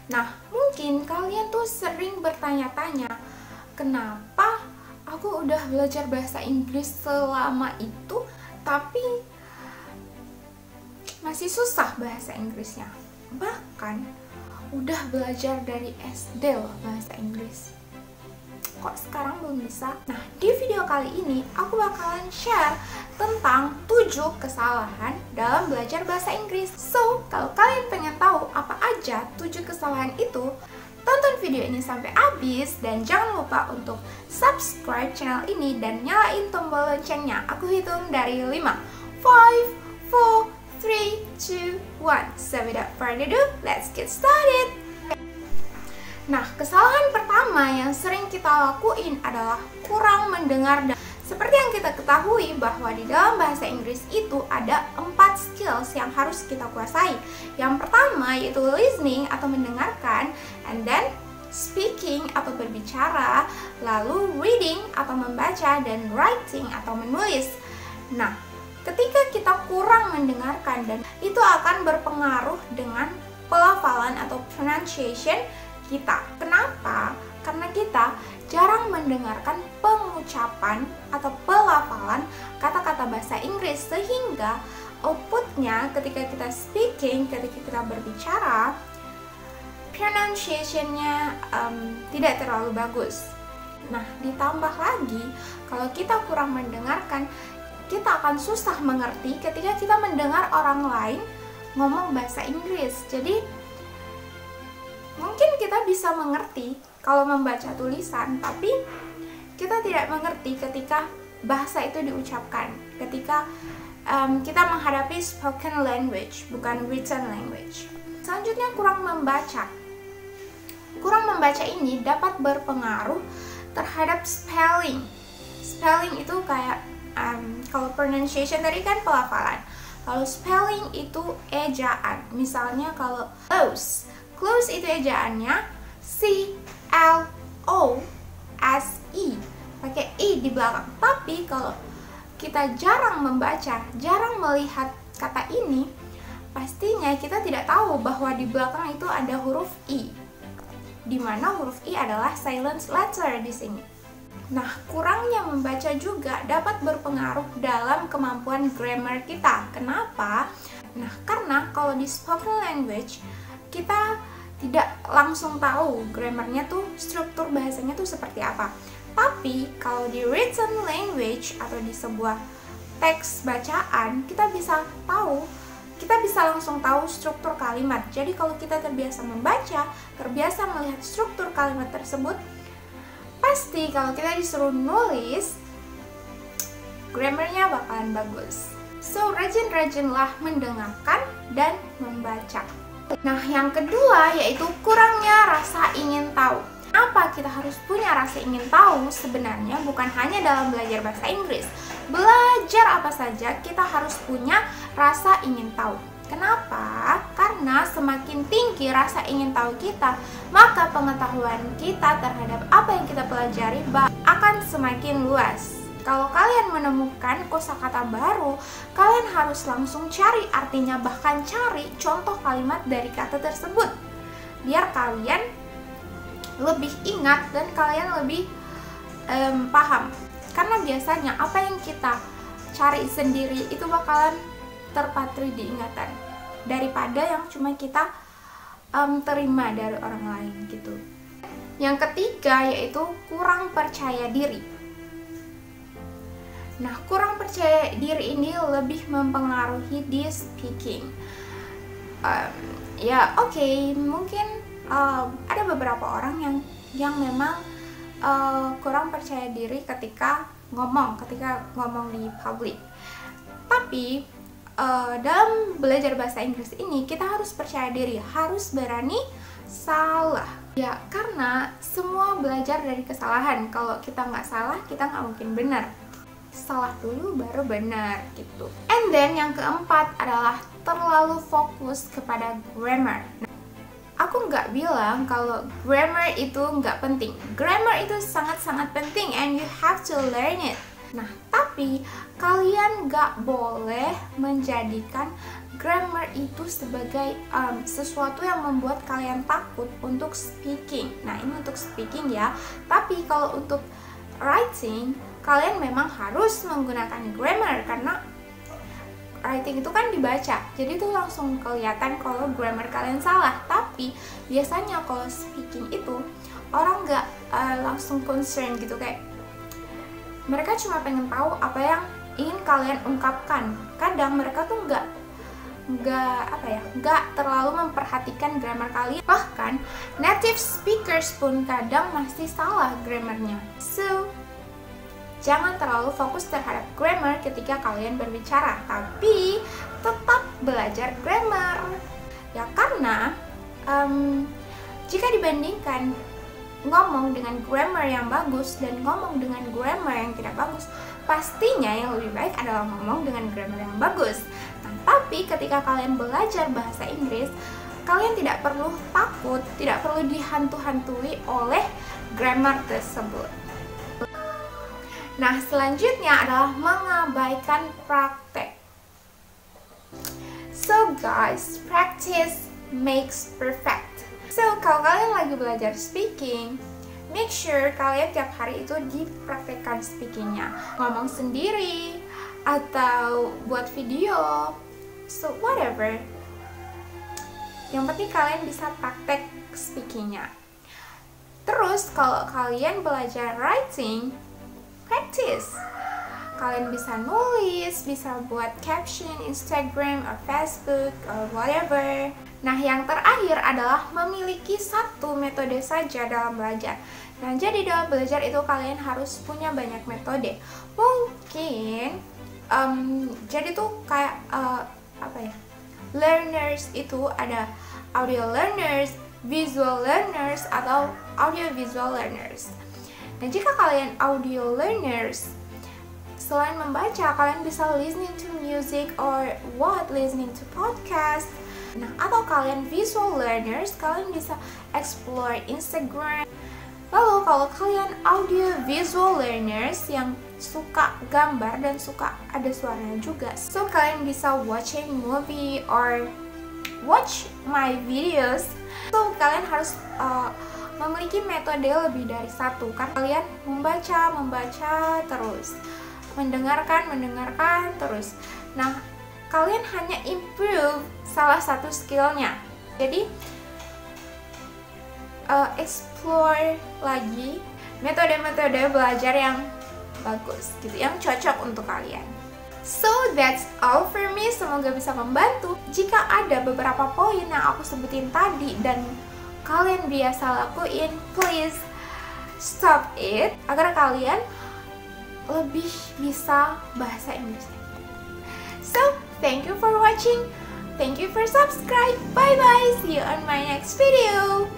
Nah, mungkin kalian tuh sering bertanya-tanya, kenapa aku udah belajar bahasa Inggris selama itu, tapi masih susah bahasa Inggrisnya. Bahkan udah belajar dari SD loh bahasa Inggris, kok sekarang belum bisa? Nah, di video kali ini aku bakalan share tentang 7 kesalahan dalam belajar bahasa Inggris. So, kalau kalian pengen tahu apa aja 7 kesalahan itu, tonton video ini sampai habis dan jangan lupa untuk subscribe channel ini dan nyalain tombol loncengnya. Aku hitung dari 5, 5, 4, 3, 2, 1. So without further ado, let's get started. Nah, kesalahan pertama yang sering kita lakuin adalah kurang mendengar. Dan seperti yang kita ketahui bahwa di dalam bahasa Inggris itu ada 4 skills yang harus kita kuasai. Yang pertama yaitu listening atau mendengarkan, and then speaking atau berbicara, lalu reading atau membaca, dan writing atau menulis. Nah, ketika kita kurang mendengarkan, dan itu akan berpengaruh dengan pelafalan atau pronunciation kita. Kenapa? Karena kita jarang mendengarkan pengucapan atau pelafalan kata-kata bahasa Inggris, sehingga outputnya ketika kita speaking, ketika kita berbicara, pronunciation-nya tidak terlalu bagus. Nah, ditambah lagi kalau kita kurang mendengarkan, kita akan susah mengerti ketika kita mendengar orang lain ngomong bahasa Inggris. Jadi mungkin kita bisa mengerti kalau membaca tulisan, tapi kita tidak mengerti ketika bahasa itu diucapkan, ketika kita menghadapi spoken language, bukan written language. Selanjutnya, kurang membaca. Kurang membaca ini dapat berpengaruh terhadap spelling. Spelling itu kayak kalau pronunciation tadi kan pelafalan. Kalau spelling itu ejaan. Misalnya kalau close. Close itu ejaannya C-L-O-S-E, pakai I di belakang. Tapi kalau kita jarang membaca, jarang melihat kata ini, pastinya kita tidak tahu bahwa di belakang itu ada huruf I, di mana huruf I adalah silent letter di sini. Nah, kurangnya membaca juga dapat berpengaruh dalam kemampuan grammar kita. Kenapa? Nah, karena kalau di spoken language kita tidak langsung tahu grammarnya tuh, struktur bahasanya tuh seperti apa. Tapi kalau di written language atau di sebuah teks bacaan, kita bisa langsung tahu struktur kalimat. Jadi kalau kita terbiasa membaca, terbiasa melihat struktur kalimat tersebut, pasti kalau kita disuruh nulis, grammarnya bakalan bagus. So, rajin-rajinlah mendengarkan dan membaca. Nah, yang kedua yaitu kurangnya rasa ingin tahu. Kenapa kita harus punya rasa ingin tahu? Sebenarnya bukan hanya dalam belajar bahasa Inggris. Belajar apa saja kita harus punya rasa ingin tahu. Kenapa? Karena semakin tinggi rasa ingin tahu kita, maka pengetahuan kita terhadap apa yang kita pelajari akan semakin luas. Kalau kalian menemukan kosakata baru, kalian harus langsung cari artinya, bahkan cari contoh kalimat dari kata tersebut, biar kalian lebih ingat dan kalian lebih paham. Karena biasanya apa yang kita cari sendiri itu bakalan terpatri di ingatan daripada yang cuma kita terima dari orang lain gitu. Yang ketiga yaitu kurang percaya diri. Nah, kurang percaya diri ini lebih mempengaruhi di speaking. Mungkin ada beberapa orang yang memang kurang percaya diri ketika ngomong di publik. Tapi dalam belajar bahasa Inggris ini kita harus percaya diri, harus berani salah. Ya, karena semua belajar dari kesalahan. Kalau kita nggak salah, kita nggak mungkin benar. Salah dulu baru benar gitu. And then yang keempat adalah terlalu fokus kepada grammar. Nah, aku nggak bilang kalau grammar itu nggak penting. Grammar itu sangat-sangat penting and you have to learn it. Nah, tapi kalian nggak boleh menjadikan grammar itu sebagai sesuatu yang membuat kalian takut untuk speaking. Nah, ini untuk speaking ya. Tapi kalau untuk writing, kalian memang harus menggunakan grammar karena writing itu kan dibaca. Jadi itu langsung kelihatan kalau grammar kalian salah. Tapi biasanya kalau speaking itu orang nggak langsung concern gitu, kayak mereka cuma pengen tahu apa yang ingin kalian ungkapkan. Kadang mereka tuh nggak terlalu memperhatikan grammar kalian. Bahkan native speakers pun kadang masih salah grammarnya. So jangan terlalu fokus terhadap grammar ketika kalian berbicara, tapi tetap belajar grammar ya, karena jika dibandingkan ngomong dengan grammar yang bagus dan ngomong dengan grammar yang tidak bagus, pastinya yang lebih baik adalah ngomong dengan grammar yang bagus. Nah, tapi ketika kalian belajar bahasa Inggris, kalian tidak perlu takut, tidak perlu dihantu-hantui oleh grammar tersebut. Nah, selanjutnya adalah mengabaikan praktek. So guys, practice makes perfect. So, kalau kalian lagi belajar speaking, make sure kalian tiap hari itu dipraktekkan speakingnya. Ngomong sendiri, atau buat video, so whatever. Yang penting kalian bisa praktek speakingnya. Terus, kalau kalian belajar writing, practice. Kalian bisa nulis, bisa buat caption Instagram or Facebook or whatever. Nah, yang terakhir adalah memiliki satu metode saja dalam belajar. Nah, jadi dalam belajar itu kalian harus punya banyak metode. Mungkin jadi tuh kayak learners itu ada audio learners, visual learners, atau audio visual learners. Nah, jika kalian audio learners, selain membaca, kalian bisa listening to music or listening to podcast. Nah, atau kalian visual learners, kalian bisa explore Instagram. Lalu kalau kalian audio visual learners yang suka gambar dan suka ada suaranya juga, so kalian bisa watching movie or watch my videos. So kalian harus memiliki metode lebih dari satu, kan kalian membaca terus, mendengarkan terus. Nah, kalian hanya improve salah satu skillnya. Jadi explore lagi metode-metode belajar yang bagus gitu, yang cocok untuk kalian. So that's all for me. Semoga bisa membantu. Jika ada beberapa poin yang aku sebutin tadi dan kalian biasa lakuin, please stop it agar kalian lebih bisa bahasa Inggris. So, thank you for watching. Thank you for subscribe. Bye bye. See you on my next video.